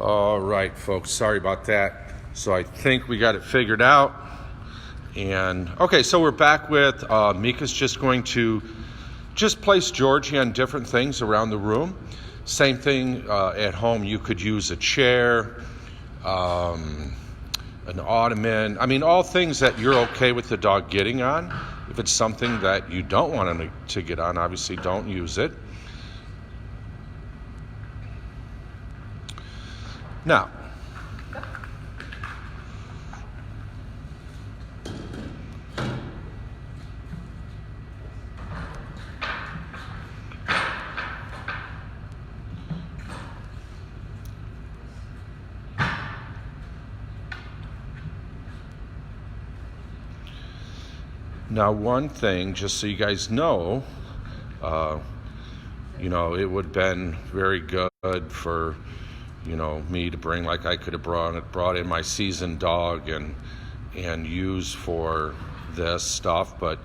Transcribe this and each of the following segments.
All right, folks, sorry about that. So I think we got it figured out. And okay, so we're back with Mika's just going to just place Georgie on different things around the room. Same thing at home. You could use a chair, an ottoman. I mean, all things that you're okay with the dog getting on. If it's something that you don't want him to get on, obviously don't use it. Now, one thing, just so you guys know, it would have been very good for, me to bring, like I could have brought in my seasoned dog and use for this stuff. But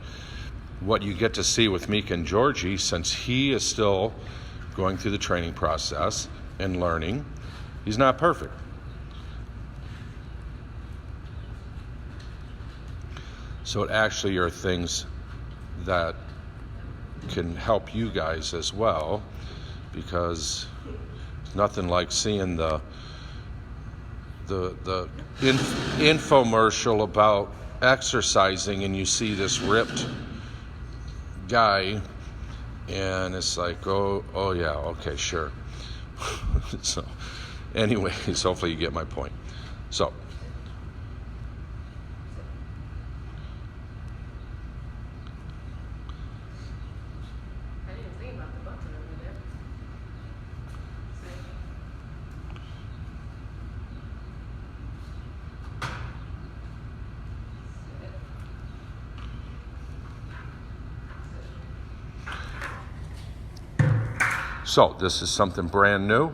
what you get to see with Mika and Georgie, since he is still going through the training process and learning, he's not perfect. So it actually are things that can help you guys as well, because it's nothing like seeing the infomercial about exercising and you see this ripped guy and it's like, oh yeah, okay, sure. So anyways, hopefully you get my point. So So this is something brand new.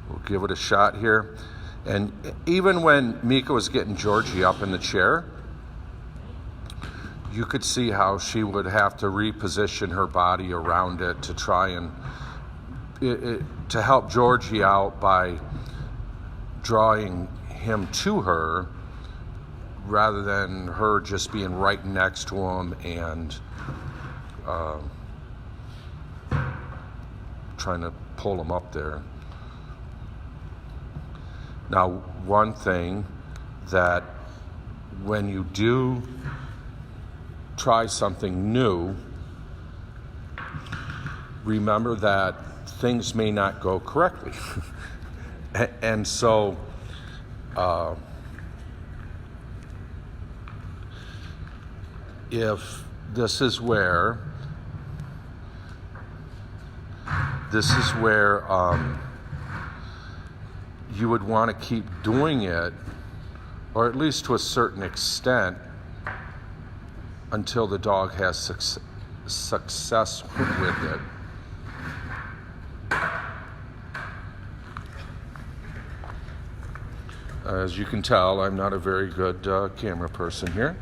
We'll give it a shot here. And even when Mika was getting Georgie up in the chair, you could see how she would have to reposition her body around it to try and to help Georgie out by drawing him to her rather than her just being right next to him and trying to pull him up there. Now, one thing that when you do try something new, remember that things may not go correctly. And so if this is where you would want to keep doing it, or at least to a certain extent, until the dog has success with it. As you can tell, I'm not a very good camera person here.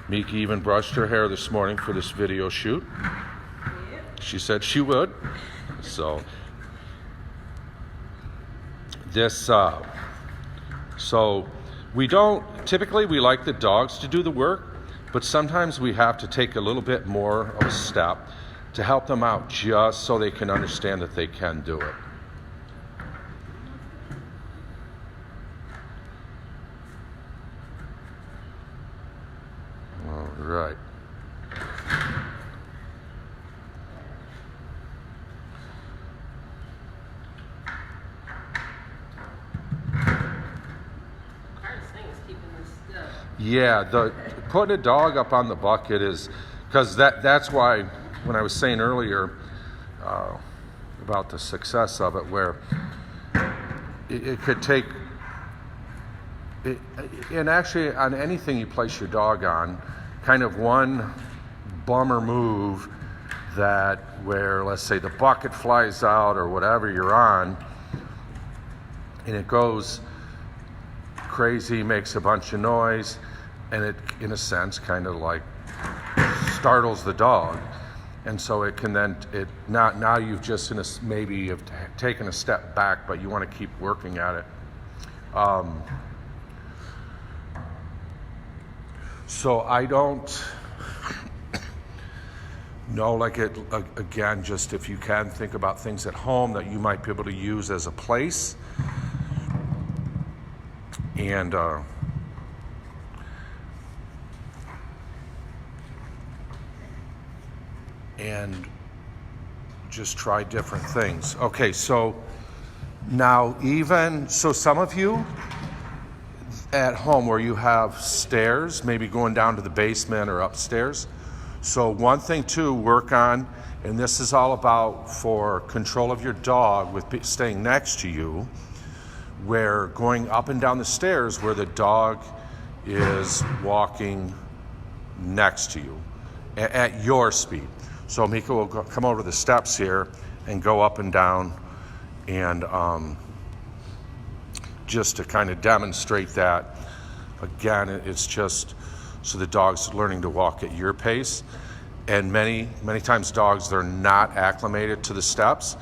Mika even brushed her hair this morning for this video shoot. She said she would. So so we typically like the dogs to do the work, but sometimes we have to take a little bit more of a step to help them out just so they can understand that they can do it. Right. Yeah, putting a dog up on the bucket is, because that's why when I was saying earlier about the success of it, where it could take, and actually on anything you place your dog on, kind of one bummer move that where, let's say, the bucket flies out or whatever you're on, and it goes crazy, makes a bunch of noise, and it, in a sense, kind of like startles the dog. And so it can then, now you've just maybe have taken a step back, but you want to keep working at it. So I don't know, again, just if you can think about things at home that you might be able to use as a place. And just try different things. Okay, so now so some of you at home where you have stairs, maybe going down to the basement or upstairs. So one thing to work on, and this is all about for control of your dog with staying next to you, where going up and down the stairs where the dog is walking next to you at your speed. So Mika will come over the steps here and go up and down, and just to kind of demonstrate that. Again, it's just so the dog's learning to walk at your pace. And many times dogs, they're not acclimated to the steps.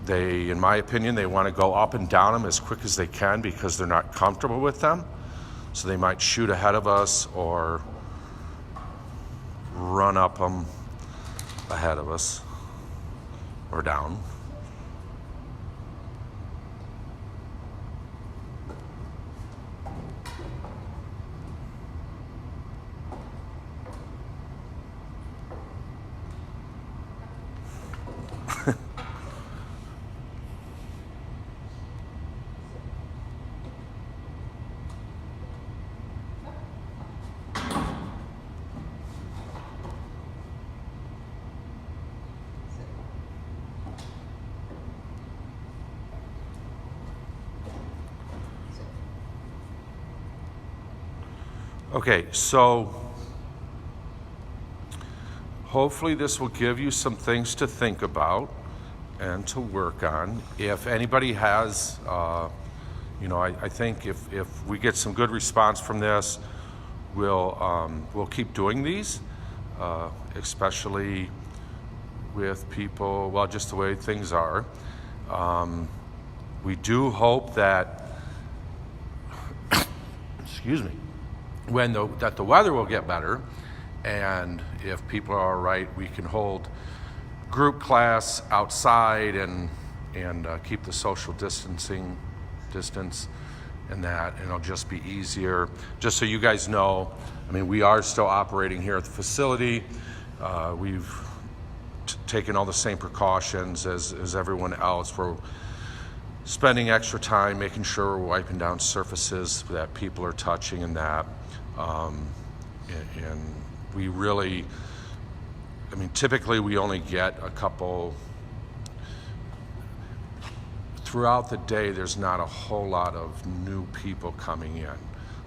In my opinion, they want to go up and down them as quick as they can because they're not comfortable with them. So they might shoot ahead of us or run up them ahead of us or down. Okay, so hopefully this will give you some things to think about and to work on. If anybody has, I think if we get some good response from this, we'll keep doing these, especially with people, well, just the way things are. We do hope that, excuse me, that the weather will get better, and if people are all right, we can hold group class outside and keep the social distance and that, and it'll just be easier. Just so you guys know, I mean, we are still operating here at the facility. We've taken all the same precautions as everyone else. We're spending extra time making sure we're wiping down surfaces that people are touching and that. And we really, typically we only get a couple, throughout the day there's not a whole lot of new people coming in.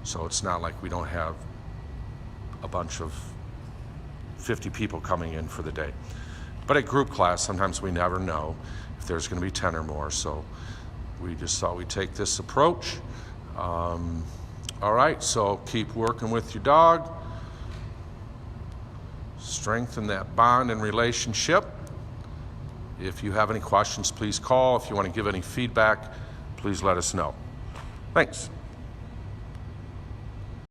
So it's not like we don't have a bunch of 50 people coming in for the day. But at group class, sometimes we never know if there's going to be 10 or more. So we just thought we'd take this approach. All right, so keep working with your dog. Strengthen that bond and relationship. If you have any questions, please call. If you want to give any feedback, please let us know. Thanks.